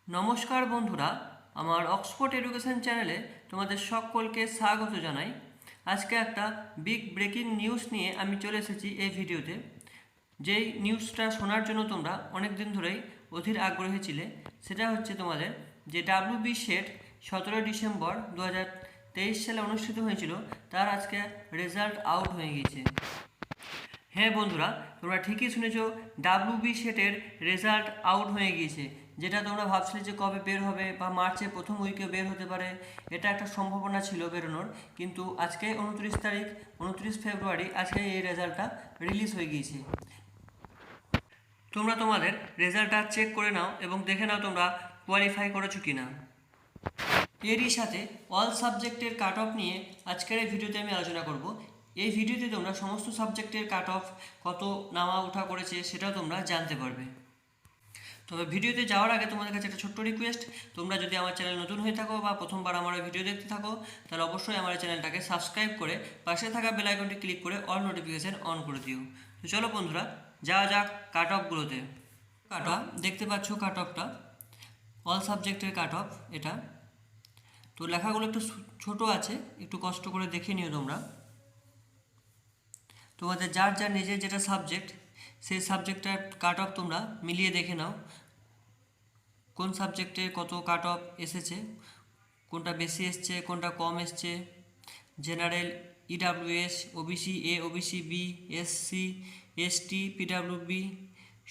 নমস্কার বন্ধুরা, আমার অক্সফোর্ড এডুকেশন চ্যানেলে তোমাদের সকলকে স্বাগত জানাই। আজকে একটা বিগ ব্রেকিং নিউজ নিয়ে আমি চলে এসেছি এই ভিডিওতে। যেই নিউজটা শোনার জন্য তোমরা অনেক দিন ধরেই অধীর আগ্রহী ছিলে, সেটা হচ্ছে তোমাদের যে ডাব্লিউবি সেট 17 ডিসেম্বর 2023 সালে অনুষ্ঠিত হয়েছিল, তার আজকে রেজাল্ট আউট হয়ে গিয়েছে। হ্যাঁ বন্ধুরা, তোমরা ঠিকই শুনেছো, ডাব্লিউবি সেটের রেজাল্ট আউট হয়ে গিয়েছে। যেটা তোমরা ভাবছিলে যে কবে বের হবে বা মার্চের প্রথম উইকে বের হতে পারে, এটা একটা সম্ভাবনা ছিল বেরোনোর, কিন্তু আজকে 29 ফেব্রুয়ারি আজকে এই রেজাল্টটা রিলিজ হয়ে গিয়েছে। তোমরা তোমাদের রেজাল্টটা চেক করে নাও এবং দেখে নাও তোমরা কোয়ালিফাই করেছো কি না। এরই সাথে অল সাবজেক্টের কাট অফ নিয়ে আজকের এই ভিডিওতে আমি আলোচনা করব। এই ভিডিওতে তোমরা সমস্ত সাবজেক্টের কাট অফ কত নামা ওঠা করেছে সেটাও তোমরা জানতে পারবে। তবে ভিডিওতে যাওয়ার আগে তোমাদের কাছে একটা ছোট্ট রিকোয়েস্ট, তোমরা যদি আমার চ্যানেল নতুন হয়ে থাকো বা প্রথমবার আমার ভিডিও দেখতে থাকো, তাহলে অবশ্যই আমার চ্যানেলটাকে সাবস্ক্রাইব করে পাশে থাকা বেল আইকনটি ক্লিক করে অল নোটিফিকেশান অন করে দিও। তো চলো বন্ধুরা, যাওয়া যাক কাট অফগুলোতে। কাট অফ দেখতে পাচ্ছ, কাট অফটা অল সাবজেক্টের কাট অফ এটা। তো লেখাগুলো একটু ছোট আছে, একটু কষ্ট করে দেখে নিও তোমরা। তোমাদের যার যার নিজের যেটা সাবজেক্ট, সেই সাবজেক্টটার কাট অফ তোমরা মিলিয়ে দেখে নাও কোন সাবজেক্টে কত কাট অফ এসেছে, কোনটা বেশি এসছে কোনটা কম এসছে। General, EWS, OBC A, OBC B, SC, ST, PWB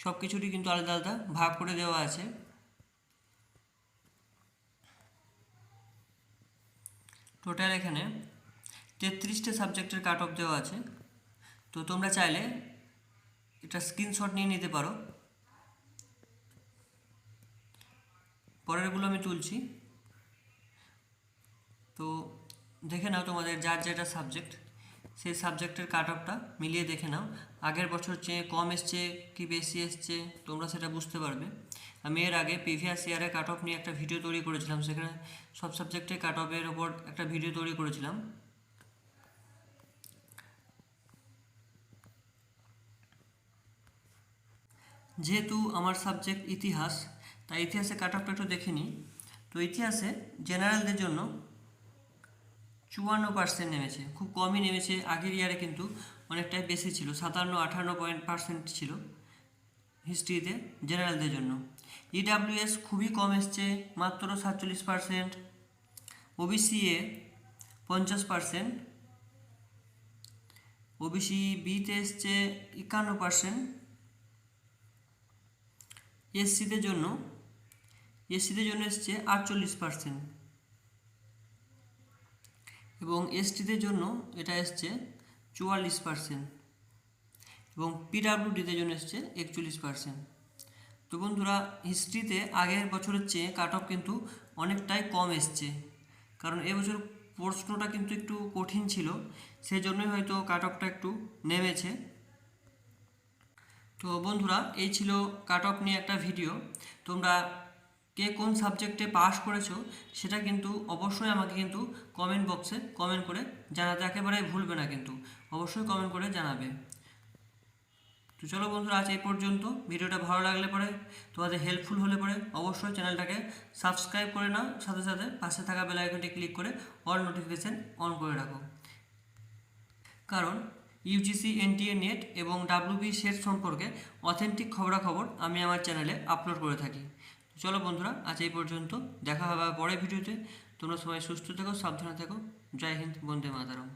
সব কিছুরই কিন্তু আলাদা আলাদা ভাগ করে দেওয়া আছে। টোটাল এখানে 33টে সাবজেক্টের কাট অফ দেওয়া আছে। তো তোমরা চাইলে এটা স্ক্রিনশট নিয়ে নিতে পারো। পরেরগুলো আমি তুলছি, তো দেখে নাও তোমাদের যার যেটা সাবজেক্ট, সেই সাবজেক্টের কাট অফটা মিলিয়ে দেখে নাও আগের বছর চেয়ে কম এসছে কি বেশি এসছে, তোমরা সেটা বুঝতে পারবে। আমি এর আগে প্রিভিয়াস ইয়ারে কাট অফ নিয়ে একটা ভিডিও তৈরি করেছিলাম, সেখানে সব সাবজেক্টের কাট অফের ওপর একটা ভিডিও তৈরি করেছিলাম। যেহেতু আমার সাবজেক্ট ইতিহাস, তাই ইতিহাসে কাট অফটা একটু দেখে নিই। তো ইতিহাসে জেনারেলদের জন্য 54% নেমেছে, খুব কমই নেমেছে। আগের ইয়ারে কিন্তু অনেকটাই বেশি ছিল, 57-58% ছিল হিস্ট্রিতে জেনারেলদের জন্য। ইডাব্লিউএস খুবই কম এসছে, মাত্র 47%। ওবিসি এ 50%, ওবিসি বিতে এসছে 51%। এসসিদের জন্য এসছে 48%, এবং এসটিদের জন্য এটা এসছে 44%, এবং পিডাব্লিউডিদের জন্য এসছে 41%। তো বন্ধুরা, হিস্ট্রিতে আগের বছরের চেয়ে কাট অফ কিন্তু অনেকটাই কম এসছে, কারণ এবছর প্রশ্নটা কিন্তু একটু কঠিন ছিল, সেই জন্যই হয়তো কাট অফটা একটু নেমেছে। তো বন্ধুরা, এই ছিল কাট অফ নিয়ে একটা ভিডিও। তোমরা কে কোন সাবজেক্টে পাস করেছো সেটা কিন্তু অবশ্যই আমাকে কিন্তু কমেন্ট বক্সে কমেন্ট করে জানাতে একেবারে ভুলবে না, কিন্তু অবশ্যই কমেন্ট করে জানাবে। তো চলো বন্ধুরা, আজ এই পর্যন্ত। ভিডিওটা ভালো লাগলে পরে, তোমাদের হেল্পফুল হলে পরে অবশ্যই চ্যানেলটাকে সাবস্ক্রাইব করে নাও, সাথে সাথে পাশে থাকা বেল আইকনটি ক্লিক করে অল নোটিফিকেশান অন করে রাখো, কারণ ইউজিসি, এনটিএ, নেট এবং ডাব্লিউবি সেট সম্পর্কে অথেন্টিক খবরাখবর আমি আমার চ্যানেলে আপলোড করে থাকি। চলো বন্ধুরা, আজ এই পর্যন্ত। দেখা হবে পরের ভিডিওতে। তোমরা সবাই সুস্থ থেকো, সাবধানে থেকো। জয় হিন্দ, বন্দে মাতরম।